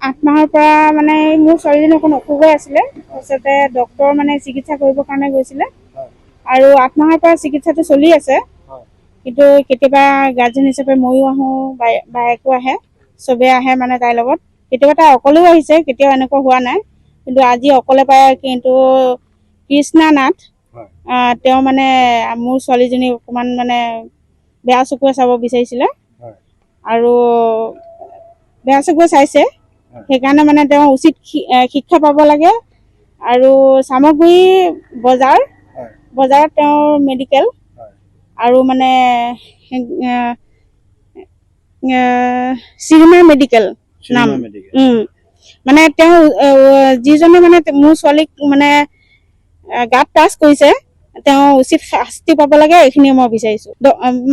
8 মাহৰ পৰা মানে মোৰ ছোৱালীজনী অকণ অসুখ হৈ আছিলে তাৰপিছতে ডক্তৰ মানে চিকিৎসা কৰিবৰ কাৰণে গৈছিলে আৰু 8 মাহৰ পৰা চিকিৎসাটো চলি আছে কিন্তু কেতিয়াবা গাৰ্জেন হিচাপে ময়ো আহোঁ বায়েকো আহে চবে আহে মানে তাইৰ লগত কেতিয়াবা তাই অকলেও আহিছে কেতিয়াও এনেকুৱা হোৱা নাই কিন্তু আজি অকলে পায় কিন্তু কৃষ্ণা নাথ তেওঁ মানে মোৰ ছোৱালীজনী অকণমান মানে বেয়া চকুৱে চাব বিচাৰিছিলে আৰু বেয়া চকুৱে চাইছে সেইকাৰণে মানে তেওঁ উচিত শিক্ষা পাব লাগে আৰু সামগ্ৰী বজাৰত তেওঁৰ মেডিকেল আৰু মানে চিনেমা মেডিকেল নাম মানে তেওঁ যিজনে মানে মোৰ ছোৱালীক মানে গাত টাচ কৰিছে তেওঁ উচিত শাস্তি পাব লাগে এইখিনি মই বিচাৰিছো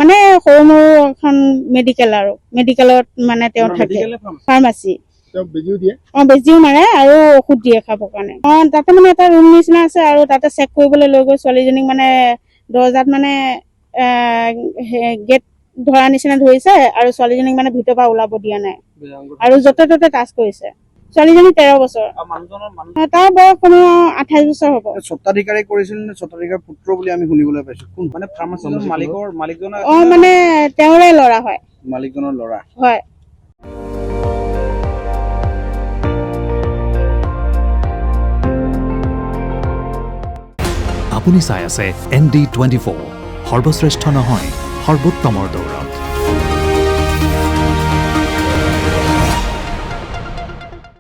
মানে সৰু মৰু এখন মেডিকেল আৰু মেডিকেলত মানে তেওঁ থাকে ফাৰ্মাচী বেজিও মাৰে আৰু ঔষধ দিয়ে খাবৰ কাৰণে তাতে মানে এটা ৰুম নিচিনা আছে আৰু তাতে চেক কৰিবলৈ লৈ গৈ ছোৱালীজনীক মানে দৰ্জাত মানে গেট ধৰা নিচিনা ধৰিছে আৰু ছোৱালীজনীক মানে ভিতৰৰ পৰা ওলাব দিয়া নাই আৰু য'তে ত'তে টাচ কৰিছে ছোৱালীজনী 13 বছৰ তাৰ বয়স কোনো 28 বছৰ হ'ব স্বত্বাধিকাৰী কৰিছিল নে স্বত্বাধিকাৰ পুত্ৰ বুলি আমি শুনিবলৈ পাইছো কোন মানে ফাৰ্মাচীৰ মালিকজন মানে তেওঁৰে ল'ৰা হয় মালিকজনৰ ল'ৰা হয় আপুনি চাই আছে ND24 সৰ্বশ্ৰেষ্ঠ নহয় সৰ্বোত্তমৰ দৌৰা